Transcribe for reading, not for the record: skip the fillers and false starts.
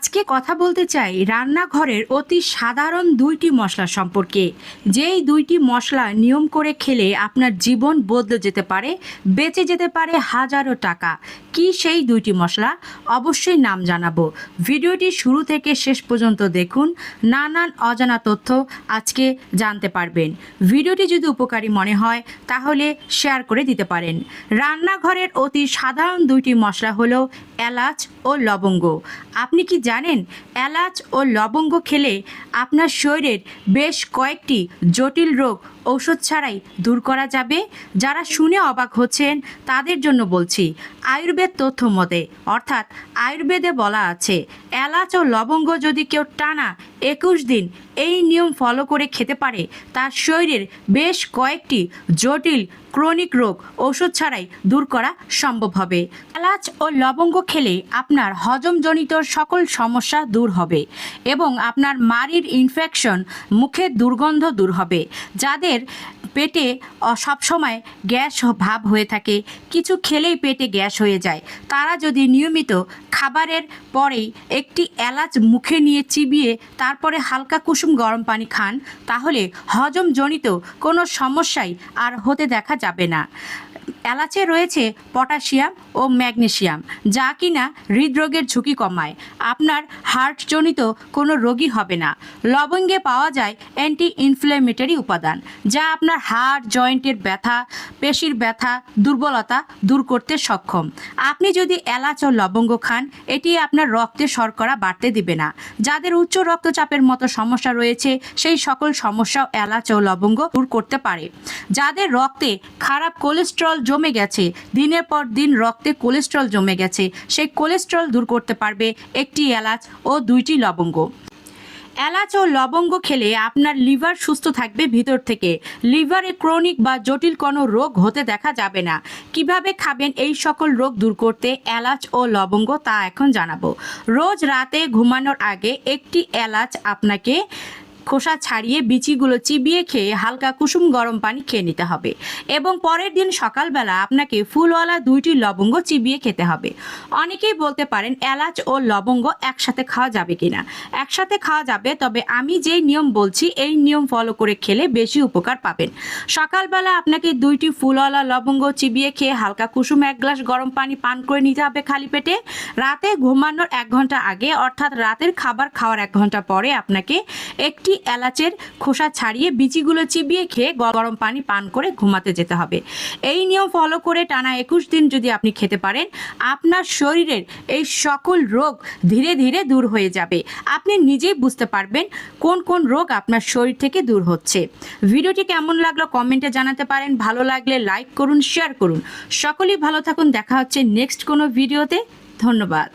আজকে কথা বলতে চাই রান্নাঘরের অতি সাধারণ দুইটি মশলা সম্পর্কে। যেই দুইটি মশলা নিয়ম করে খেলে আপনার জীবন বদলে যেতে পারে, বেঁচে যেতে পারে হাজারো টাকা। কি সেই দুইটি মশলা? অবশ্যই নাম জানাবো। ভিডিওটি শুরু থেকে শেষ পর্যন্ত দেখুন, নানান অজানা তথ্য আজকে জানতে পারবেন। ভিডিওটি যদি উপকারী মনে হয় তাহলে শেয়ার করে দিতে পারেন। রান্নাঘরের অতি সাধারণ দুইটি মশলা হলো এলাচ ও লবঙ্গ। আপনি কি জানেন এলাচ ও লবঙ্গ খেলে আপনার শরীরের বেশ কয়েকটি জটিল রোগ ঔষধ ছাড়াই দূর করা যাবে? যারা শুনে অবাক হচ্ছেন তাদের জন্য বলছি, আয়ুর্বেদ তথ্য মতে অর্থাৎ আয়ুর্বেদে বলা আছে এলাচ ও লবঙ্গ যদি কেউ টানা 21 দিন এই নিয়ম ফলো করে খেতে পারে, তার শরীরের বেশ কয়েকটি জটিল ক্রনিক রোগ ঔষধ ছাড়াই দূর করা সম্ভব হবে। এলাচ ও লবঙ্গ খেলে আপনার হজমজনিত সকল সমস্যা দূর হবে এবং আপনার মাড়ির ইনফেকশন, মুখের দুর্গন্ধ দূর হবে। যাদের পেটে সবসময় গ্যাস ভাব হয়ে থাকে, কিছু খেলেই পেটে গ্যাস হয়ে যায়, তারা যদি নিয়মিত খাবারের পরেই একটি এলাচ মুখে নিয়ে চিবিয়ে তারপরে হালকা কুসুম গরম পানি খান, তাহলে হজমজনিত কোনো সমস্যাই আর হতে দেখা যাবে না। এলাচে রয়েছে পটাশিয়াম ও ম্যাগনেসিয়াম, যা কিনা হৃদরোগের ঝুঁকি কমায়। আপনার হার্টজনিত কোনো রোগই হবে না। লবঙ্গে পাওয়া যায় অ্যান্টি ইনফ্ল্যামেটরি উপাদান, যা আপনার হাড় জয়েন্টের ব্যথা, পেশির ব্যথা, দুর্বলতা দূর করতে সক্ষম। আপনি যদি এলাচ ও লবঙ্গ খান, এটি আপনার রক্তে শর্করা বাড়তে দিবে না। যাদের উচ্চ রক্তচাপের মতো সমস্যা রয়েছে, সেই সকল সমস্যাও এলাচ ও লবঙ্গ দূর করতে পারে। যাদের রক্তে খারাপ কোলেস্টেরল জমে গেছে, দিনের পর দিন রক্তে কোলেস্টেরল জমে গেছে, সেই কোলেস্টেরল দূর করতে পারবে একটি এলাচ ও দুইটি লবঙ্গ। এলাচ ও লবঙ্গ খেলে আপনার লিভার সুস্থ থাকবে ভিতর থেকে। লিভারে ক্রনিক বা জটিল কোনো রোগ হতে দেখা যাবে না। কিভাবে খাবেন এই সকল রোগ দূর করতে এলাচ ও লবঙ্গ, তা এখন জানাবো। রোজ রাতে ঘুমানোর আগে একটি এলাচ আপনাকে খোসা ছাড়িয়ে বিচিগুলো চিবিয়ে খেয়ে হালকা কুসুম গরম পানি খেয়ে নিতে হবে এবং পরের দিন সকালবেলা আপনাকে ফুলওয়ালা দুইটি লবঙ্গ চিবিয়ে খেতে হবে। অনেকেই বলতে পারেন এলাচ ও লবঙ্গ একসাথে খাওয়া যাবে কিনা। একসাথে খাওয়া যাবে, তবে আমি যেই নিয়ম বলছি এই নিয়ম ফলো করে খেলে বেশি উপকার পাবেন। সকালবেলা আপনাকে দুইটি ফুলওয়ালা লবঙ্গ চিবিয়ে খেয়ে হালকা কুসুম 1 গ্লাস গরম পানি পান করে নিতে হবে খালি পেটে। রাতে ঘুমানোর 1 ঘন্টা আগে অর্থাৎ রাতের খাবার খাওয়ার 1 ঘন্টা পরে আপনাকে একটি এলাচের খোসা ছাড়িয়ে বিচিগুলো চিবিয়ে খেয়ে গরম পানি পান করে ঘুমাতে যেতে হবে। এই নিয়ম ফলো করে টানা 21 দিন যদি আপনি খেতে পারেন, আপনার শরীরের এই সকল রোগ ধীরে ধীরে দূর হয়ে যাবে। আপনি নিজেই বুঝতে পারবেন কোন কোন রোগ আপনার শরীর থেকে দূর হচ্ছে। ভিডিওটি কেমন লাগলো কমেন্টে জানাতে পারেন। ভালো লাগলে লাইক করুন, শেয়ার করুন। সকলেই ভালো থাকুন। দেখা হচ্ছে নেক্সট কোনো ভিডিওতে। ধন্যবাদ।